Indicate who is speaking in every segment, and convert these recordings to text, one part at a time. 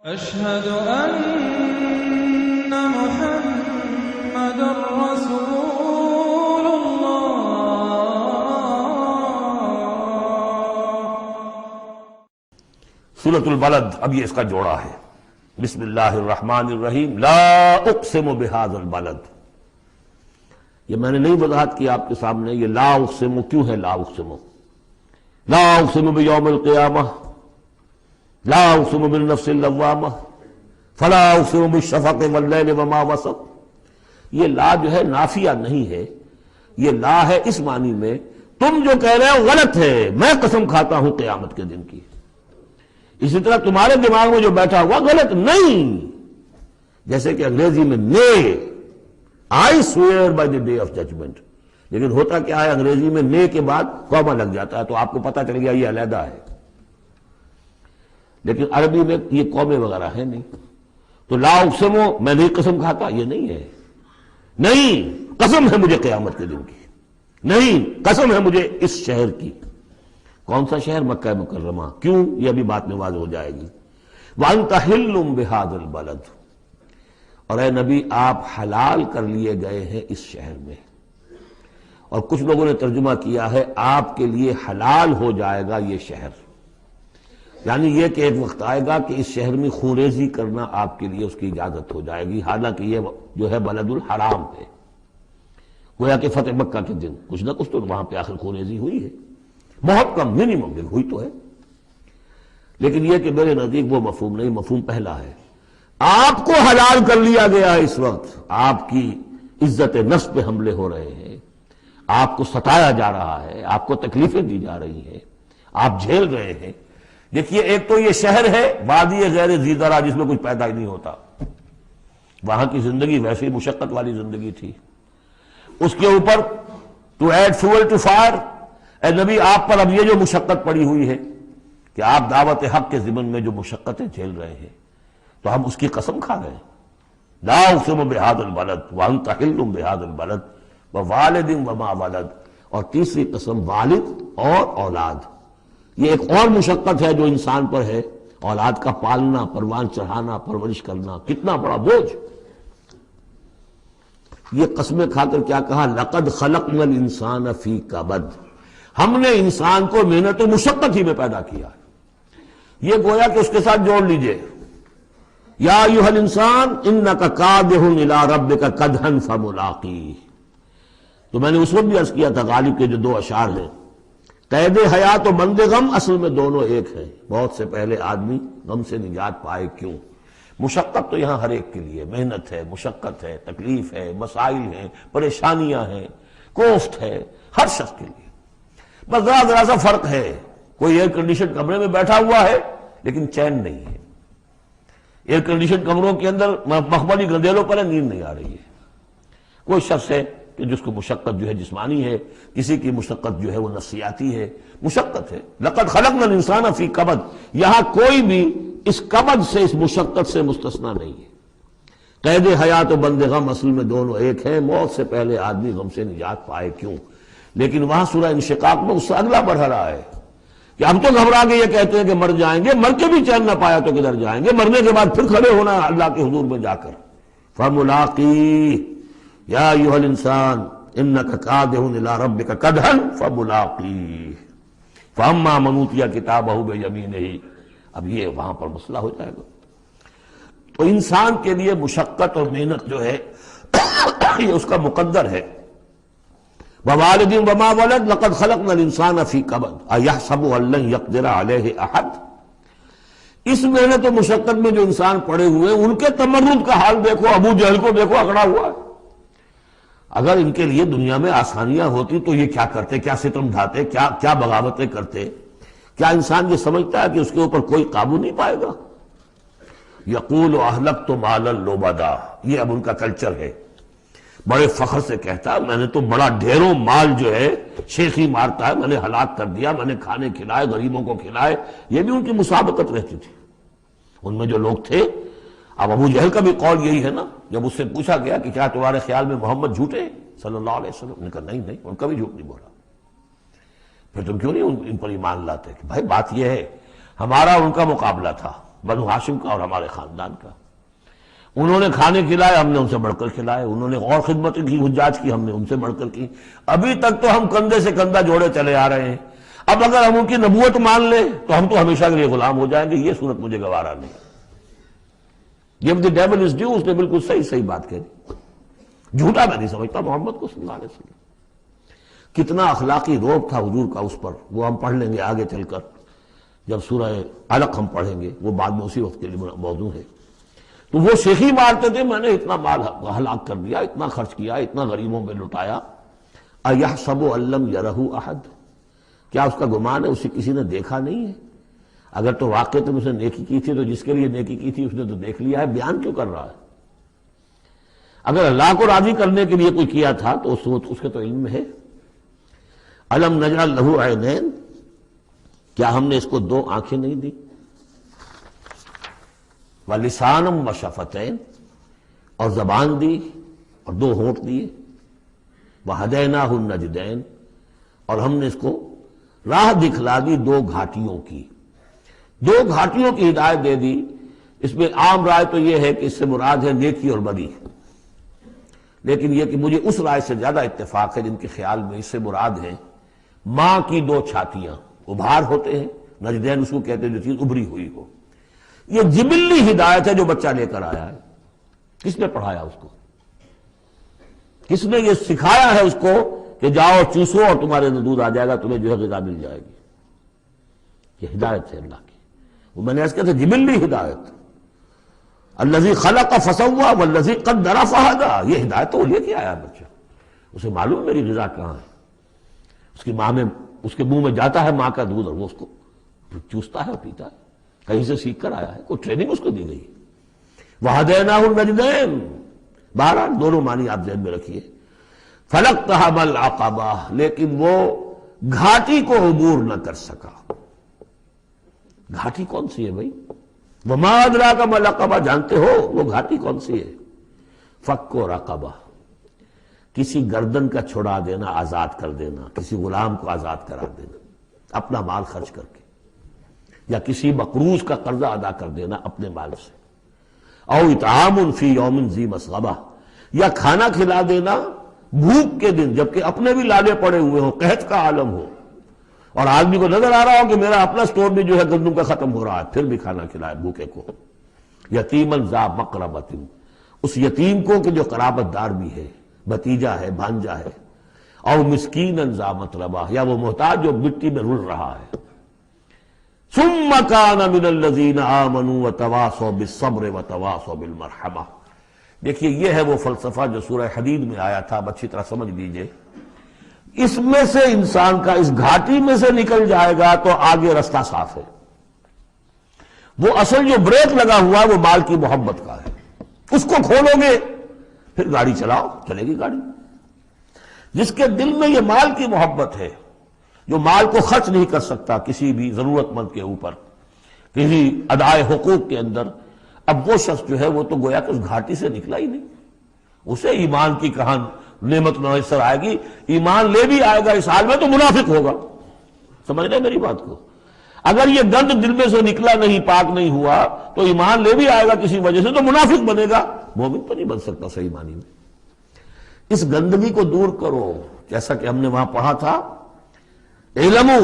Speaker 1: أشهد أن محمد رسول الله۔
Speaker 2: سورۃ البلد، اب یہ اس کا جوڑا ہے۔ بسم اللہ الرحمن الرحیم۔ لا اقسم بہذا البلد، یہ میں نے نہیں وضاحت کی آپ کے سامنے، یہ لا اقسم کیوں ہے؟ لا اقسم، لا اقسم بیوم القیامہ، لا اقسم بالنفس اللوامہ، فلا اقسم بالشفق واللیل وما وسق۔ یہ لا جو ہے نافیہ نہیں ہے، یہ لا ہے اس معنی میں تم جو کہہ رہے ہو غلط ہے، میں قسم کھاتا ہوں قیامت کے دن کی۔ اسی طرح تمہارے دماغ میں جو بیٹھا ہوا غلط نہیں، جیسے کہ انگریزی میں نے I swear by the day of judgment، لیکن ہوتا کیا ہے انگریزی میں نے کے بعد کاما لگ جاتا ہے تو آپ کو پتہ چل گیا یہ علیحدہ ہے، لیکن عربی میں یہ قومیں وغیرہ ہے نہیں۔ تو لا اقسمو میں نہیں قسم کھاتا، یہ نہیں ہے، نہیں قسم ہے مجھے قیامت کے دن کی، نہیں قسم ہے مجھے اس شہر کی۔ کون سا شہر؟ مکہ مکرمہ۔ کیوں؟ یہ ابھی بات میں واضح ہو جائے گی۔ وَأَنْتَ حِلٌّ بِهَذَا الْبَلَدِ، اور اے نبی آپ حلال کر لیے گئے ہیں اس شہر میں۔ اور کچھ لوگوں نے ترجمہ کیا ہے آپ کے لیے حلال ہو جائے گا یہ شہر، یعنی یہ کہ ایک وقت آئے گا کہ اس شہر میں خونریزی کرنا آپ کے لیے اس کی اجازت ہو جائے گی، حالانکہ یہ جو ہے بلد الحرام ہے۔ گویا کہ فتح مکہ کے دن کچھ نہ کچھ تو وہاں پہ آخر خونریزی ہوئی ہے، بہت کم، منیمم ہوئی تو ہے، لیکن یہ کہ میرے نزدیک وہ مفہوم نہیں، مفہوم پہلا ہے۔ آپ کو حلال کر لیا گیا ہے، اس وقت آپ کی عزت نفس پہ حملے ہو رہے ہیں، آپ کو ستایا جا رہا ہے، آپ کو تکلیفیں دی جا رہی ہیں، آپ جھیل رہے ہیں۔ دیکھیے ایک تو یہ شہر ہے وادی غیر ذی زرع جس میں کچھ پیدا ہی نہیں ہوتا، وہاں کی زندگی ویسے ہی مشقت والی زندگی تھی، اس کے اوپر to add fuel to fire, اے نبی آپ پر اب یہ جو مشقت پڑی ہوئی ہے کہ آپ دعوت حق کے ضمن میں جو مشقتیں جھیل رہے ہیں، تو ہم اس کی قسم کھا گئے۔ لا اقسم بہذا البلد وانت حل بہذا البلد ووالد وما ولد، اور تیسری قسم والد اور اولاد۔ یہ ایک اور مشقت ہے جو انسان پر ہے، اولاد کا پالنا، پروان چڑھانا، پرورش کرنا، کتنا بڑا بوجھ۔ یہ قسمیں کھا کر کیا کہا؟ لقد خلقنا الانسان فی کبد، ہم نے انسان کو محنت و مشقت ہی میں پیدا کیا ہے۔ یہ گویا کہ اس کے ساتھ جوڑ لیجئے، یا ایھا الانسان انک کادح الی ربک کدحا فملاقیہ۔ تو میں نے اس وقت بھی عرض کیا تھا غالب کے جو دو اشعار ہیں، قید حیات و بند غم اصل میں دونوں ایک ہیں، بہت سے پہلے آدمی غم سے نجات پائے کیوں؟ مشقت تو یہاں ہر ایک کے لیے، محنت ہے، مشقت ہے، تکلیف ہے، مسائل ہیں، پریشانیاں ہیں، کوفت ہے، ہر شخص کے لیے۔ بس ذرا سا فرق ہے، کوئی ایئر کنڈیشن کمرے میں بیٹھا ہوا ہے لیکن چین نہیں ہے، ایئر کنڈیشن کمروں کے اندر مخملی گندیلوں پر نیند نہیں آ رہی ہے۔ کوئی شخص ہے کہ جس کو مشقت جو ہے جسمانی ہے، کسی کی مشقت جو ہے وہ نفسیاتی ہے، مشقت ہے۔ لقد خلقنا الانسان فی کبد، یہاں کوئی بھی اس کبد سے، اس مشقت سے مستثنا نہیں ہے۔ قید حیات و بند غم اصل میں دونوں ایک ہیں، موت سے پہلے آدمی غم سے نجات پائے کیوں؟ لیکن وہاں سورہ انشقاق میں اس سے اگلا بڑھ رہا ہے کہ ہم تو گھبرا کے یہ کہتے ہیں کہ مر جائیں گے، مر کے بھی چین نہ پایا تو کدھر جائیں گے، مرنے کے بعد پھر کھڑے ہونا اللہ کے حضور میں جا کر۔ فملاقیہ یا ایھا الانسان انک کادح الی ربک کدحا فملاقیہ فاما من اوتی کتابہ بیمینہ۔ اب یہ وہاں پر مسئلہ ہو جائے گا۔ تو انسان کے لیے مشقت اور محنت جو ہے یہ اس کا مقدر ہے۔ ووالد وما ولد لقد خلقنا الانسان فی کبد ایحسب ان لن یقدر علیہ احد۔ اس محنت و مشقت میں جو انسان پڑے ہوئے ہیں ان کے تمرد کا حال دیکھو، ابو جہل کو دیکھو اکڑا ہوا ہے۔ اگر ان کے لیے دنیا میں آسانیاں ہوتی تو یہ کیا کرتے، کیا ستم ڈھاتے، کیا بغاوتیں کرتے؟ کیا انسان یہ سمجھتا ہے کہ اس کے اوپر کوئی قابو نہیں پائے گا؟ یقول اہلکت مالا لبدا، یہ اب ان کا کلچر ہے، بڑے فخر سے کہتا ہے میں نے تو بڑا ڈھیروں مال جو ہے شیخی مارتا ہے، میں نے ہلاک کر دیا، میں نے کھانے کھلائے، غریبوں کو کھلائے۔ یہ بھی ان کی مسابقت رہتی تھی ان میں جو لوگ تھے۔ اب ابو جہل کا بھی قول یہی ہے نا، جب اس سے پوچھا گیا کہ کیا تمہارے خیال میں محمد جھوٹے صلی اللہ علیہ وسلم، نے کہا نہیں ان کا بھی جھوٹ نہیں بولا۔ پھر تم کیوں نہیں ان پر ایمان لاتے؟ کہ بھائی بات یہ ہے ہمارا ان کا مقابلہ تھا، بنو ہاشم کا اور ہمارے خاندان کا۔ انہوں نے کھانے کھلائے، ہم نے ان سے بڑھ کر کھلائے، انہوں نے اور خدمت کی، حجاج کی، ہم نے ان سے بڑھ کر کی۔ ابھی تک تو ہم کندھے سے کندھا جوڑے چلے آ رہے ہیں، اب اگر ہم ان کی نبوت مان لیں تو ہم تو ہمیشہ کے لیے غلام ہو جائیں گے، یہ صورت مجھے گوارا نہیں۔ Give the devil his due، اس نے بالکل صحیح بات کہی، جھوٹا میں نہیں سمجھتا محمد کو صلی اللہ علیہ وسلم۔ کتنا اخلاقی روب تھا حضور کا اس پر، وہ ہم پڑھ لیں گے آگے چل کر جب سورہ علق ہم پڑھیں گے، وہ بعد میں اسی وقت کے لیے موضوع ہے۔ تو وہ شیخی مارتے تھے، میں نے اتنا مال ہلاک کر دیا، اتنا خرچ کیا، اتنا غریبوں میں لٹایا۔ اَيَحْسَبُ أَن لَّمْ يَرَهُ أَحَدٌ، کیا اس کا گمان ہے اسے کسی نے دیکھا نہیں ہے؟ اگر تو واقع تم اسے نیکی کی تھی تو جس کے لیے نیکی کی تھی اس نے تو دیکھ لیا ہے، بیان کیوں کر رہا ہے؟ اگر اللہ کو راضی کرنے کے لیے کوئی کیا تھا تو اس کے تو علم میں ہے۔ أَلَمْ نَجْعَل لَّهُ عَيْنَيْنِ، کیا ہم نے اس کو دو آنکھیں نہیں دی؟ وَلِسَانًا وَشَفَتَيْنِ، اور زبان دی اور دو ہونٹ دیے۔ وَهَدَيْنَاهُ النَّجْدَيْنِ، اور ہم نے اس کو راہ دکھلا دی دو گھاٹیوں کی، دو گھاٹیوں کی ہدایت دے دی۔ اس میں عام رائے تو یہ ہے کہ اس سے مراد ہے نیکی اور بدی، لیکن یہ کہ مجھے اس رائے سے زیادہ اتفاق ہے جن کے خیال میں اس سے مراد ہے ماں کی دو چھاتیاں، ابھار ہوتے ہیں، نجدین اس کو کہتے ہیں جو چیز ابھری ہوئی ہو۔ یہ جبلی ہدایت ہے جو بچہ لے کر آیا ہے۔ کس نے پڑھایا اس کو؟ کس نے یہ سکھایا ہے اس کو کہ جاؤ چوسو اور تمہارے اندر دودھ آ جائے گا، تمہیں جو ہے غذا مل جائے گی؟ یہ ہدایت ہے اللہ کی، وہ میں نے اس کہا تھا جبلی ہدایت۔ الذی خلق فسوی والذی قدر فہدی، یہ ہدایت تو وہ لے کے آیا بچہ، اسے معلوم میری غذا کہاں ہے۔ اس کی ماں میں، اس کے منہ میں جاتا ہے ماں کا دودھ اور وہ اس کو چوستا ہے اور پیتا ہے، کہیں سے سیکھ کر آیا ہے، کوئی ٹریننگ اس کو دی گئی۔ وَهَدَيْنَاهُ النَّجْدَيْنِ، بہرحال دونوں معنی آپ ذہن میں رکھیے۔ فَلَقْتَحَمَ الْعَقَبَةَ، لیکن وہ گھاٹی کو عبور نہ کر سکا۔ گھاٹی کون سی ہے بھائی؟ وَمَا أَدْرَاكَ مَا الْعَقَبَةُ، جانتے ہو وہ گھاٹی کون سی ہے؟ فَكُّ رَقَبَةٍ، کسی گردن کا چھڑا دینا، آزاد کر دینا، کسی غلام کو آزاد کرا دینا اپنا مال خرچ کر کے، یا کسی مقروض کا قرضہ ادا کر دینا اپنے مال سے۔ او اطعام فی یوم ذی مسغبہ، یا کھانا کھلا دینا بھوک کے دن جبکہ اپنے بھی لالے پڑے ہوئے ہوں، قحط کا عالم ہو، اور آدمی کو نظر آ رہا ہو کہ میرا اپنا سٹور بھی جو ہے گندم کا ختم ہو رہا ہے، پھر بھی کھانا کھلائے بھوکے کو۔ یتیما ذا مقربۃ، اس یتیم کو کہ جو قرابت دار بھی ہے، بھتیجا ہے، بھانجا ہے۔ اور مسکینا ذا متربہ، یا وہ محتاج جو مٹی میں رل رہا ہے۔ ثم كان من الذين آمنوا وتواصوا بالصبر وتواصوا بالمرحمہ۔ دیکھیے یہ ہے وہ فلسفہ جو سورہ حدید میں آیا تھا، اب اچھی طرح سمجھ لیجئے۔ اس میں سے انسان کا، اس گھاٹی میں سے نکل جائے گا تو آگے رستہ صاف ہے۔ وہ اصل جو بریک لگا ہوا ہے وہ مال کی محبت کا ہے، اس کو کھولو گے پھر گاڑی چلاؤ، چلے گی گاڑی۔ جس کے دل میں یہ مال کی محبت ہے، جو مال کو خرچ نہیں کر سکتا کسی بھی ضرورت مند کے اوپر، کسی ادائے حقوق کے اندر، اب وہ شخص جو ہے وہ تو گویا کہ اس گھاٹی سے نکلا ہی نہیں۔ اسے ایمان کی کہاں نعمت میسر آئے گی، ایمان لے بھی آئے گا اس حال میں تو منافق ہوگا۔ سمجھ رہے میری بات کو؟ اگر یہ گند دل میں سے نکلا نہیں، پاک نہیں ہوا، تو ایمان لے بھی آئے گا کسی وجہ سے تو منافق بنے گا، مومن تو نہیں بن سکتا صحیح معنی میں۔ اس گندگی کو دور کرو، جیسا کہ ہم نے وہاں پڑھا تھا، اعلموا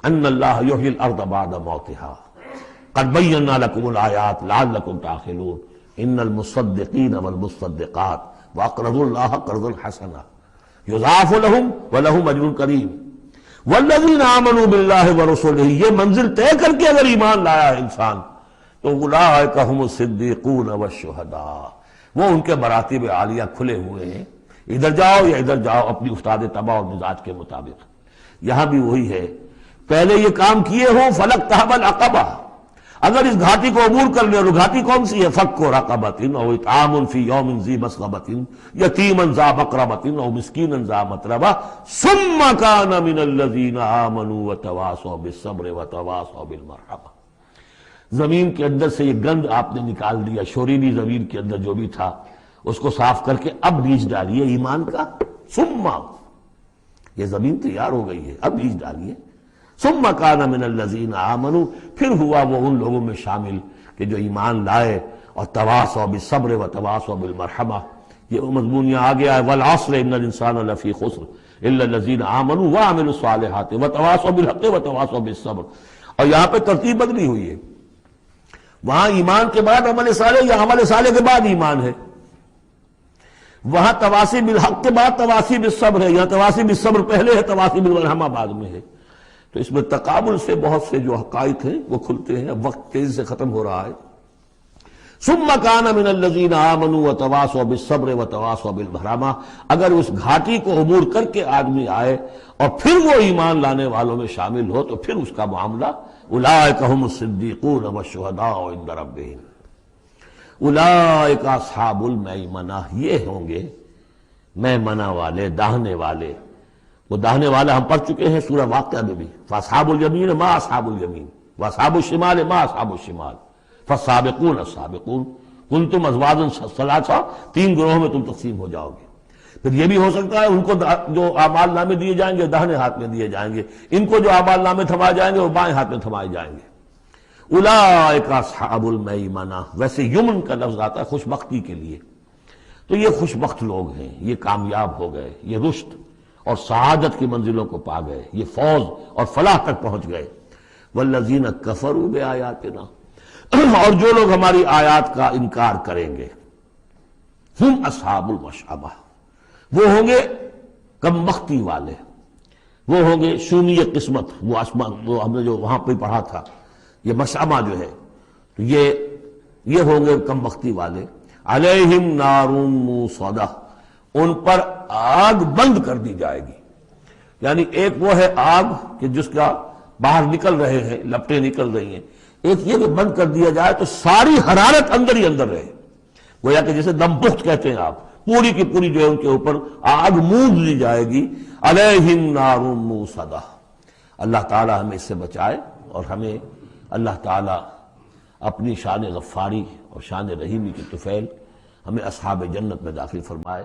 Speaker 2: ان اللہ یحیی الارض بعد موتہا قد بینا لکم الآیات لعلکم تعقلون ان المصدقین والمصدقات واقرضوا اللہ قرضا حسنا یضاعف لهم ولهم اجر کریم والذین آمنوا باللہ ورسلہ، یہ منزل طے کر کے اگر ایمان لایا ہے انسان تو اولئک هم الصدیقون والشہداء، وہ ان کے مراتب عالیہ کھلے ہوئے ہیں، ادھر جاؤ یا ادھر جاؤ اپنی استاد طبع اور مزاج کے مطابق۔ یہاں بھی وہی ہے، پہلے یہ کام کیے ہوں فلقتحم العقبہ، اگر اس گھاٹی کو عبور کر لے، اور گھاٹی کون سی ہے؟ فک رقبۃ او اطعام فی یوم ذی مسغبۃ یتیما ذا مقربۃ او مسکینا ذا متربہ ثم کان من الذین آمنوا وتواصوا بالصبر وتواصوا بالمرحمہ۔ زمین کے اندر سے یہ گند آپ نے نکال دیا، شوریلی زمین کے اندر جو بھی تھا اس کو صاف کر کے اب بیج ڈالیے ایمان کا۔ ثم، یہ زمین تیار ہو گئی ہے، اب بیج ڈالیے۔ ثم کان من الذین آمنوا، پھر ہوا وہ ان لوگوں میں شامل کہ جو ایمان لائے اور تواصوا بالصبر وتواصوا بالمرحمہ. یہ مضمون یہاں آ گیا ہے، والعصر ان الانسان لفی خسر الا الذین آمنوا وعملوا الصالحات وتواصوا بالحق وتواصوا بالصبر. اور یہاں پہ ترتیب بدلی ہوئی ہے، وہاں ایمان کے بعد عمل صالح یا عمل صالح کے بعد ایمان ہے، وہاں تواصی بالحق کے بعد تواصی بالصبر ہے، یہاں تواصی بالصبر پہلے ہے، تواصی بالمرحمہ بعد میں ہے. تو اس میں تقابل سے بہت سے جو حقائق ہیں وہ کھلتے ہیں. اب وقت تیزی سے ختم ہو رہا ہے. ثم کان من الذین آمنوا وتواصوا بالصبر وتواصوا بالمرحمہ. اگر اس گھاٹی کو عبور کر کے آدمی آئے اور پھر وہ ایمان لانے والوں میں شامل ہو تو پھر اس کا معاملہ اولئک هم الصدیقون والشہداء عند ربہم. اولئک اصحاب المیمنہ، یہ ہوں گے میمنہ والے، داہنے والے. وہ داہنے والا ہم پڑھ چکے ہیں سورہ واقعہ میں بھی، فاصحاب الیمین ما اصحاب الیمین واصحاب الشمال ما اصحاب الشمال فالسابقون السابقون کنتم ازواجا ثلاثا، تین گروہوں میں تم تقسیم ہو جاؤ گے. پھر یہ بھی ہو سکتا ہے ان کو جو اعمال نامے دیے جائیں گے داہنے ہاتھ میں دیے جائیں گے، ان کو جو اعمال نامے تھمائے جائیں گے وہ بائیں ہاتھ میں تھمائے جائیں گے. اولئک اصحاب المیمنہ. ویسے یمن کا لفظ آتا ہے خوش بختی کے لیے، تو یہ خوش بخت لوگ ہیں، یہ کامیاب ہو گئے، یہ رشد اور سعادت کی منزلوں کو پا گئے، یہ فوز اور فلاح تک پہنچ گئے. والذین کفروا بآیاتنا، اور جو لوگ ہماری آیات کا انکار کریں گے، ہم اصحاب المشأمہ، وہ ہوں گے کم بختی والے، وہ ہوں گے شومی قسمت. وہ وہ ہم نے جو وہاں پہ پڑھا تھا، یہ مشأمہ جو ہے تو یہ ہوں گے کم بختی والے. علیہم نار موصدہ، ان پر آگ بند کر دی جائے گی. یعنی ایک وہ ہے آگ کہ جس کا باہر نکل رہے ہیں، لپٹیں نکل رہی ہیں، ایک یہ کہ بند کر دیا جائے تو ساری حرارت اندر ہی اندر رہے، گویا کہ جسے دم پخت کہتے ہیں آپ، پوری کی پوری جو ہے ان کے اوپر آگ موند لی جائے گی. علیہم نار موصدہ. اللہ تعالی ہمیں اس سے بچائے اور ہمیں اللہ تعالی اپنی شان غفاری اور شان رحیمی کی طفیل ہمیں اصحاب جنت میں داخل فرمائے.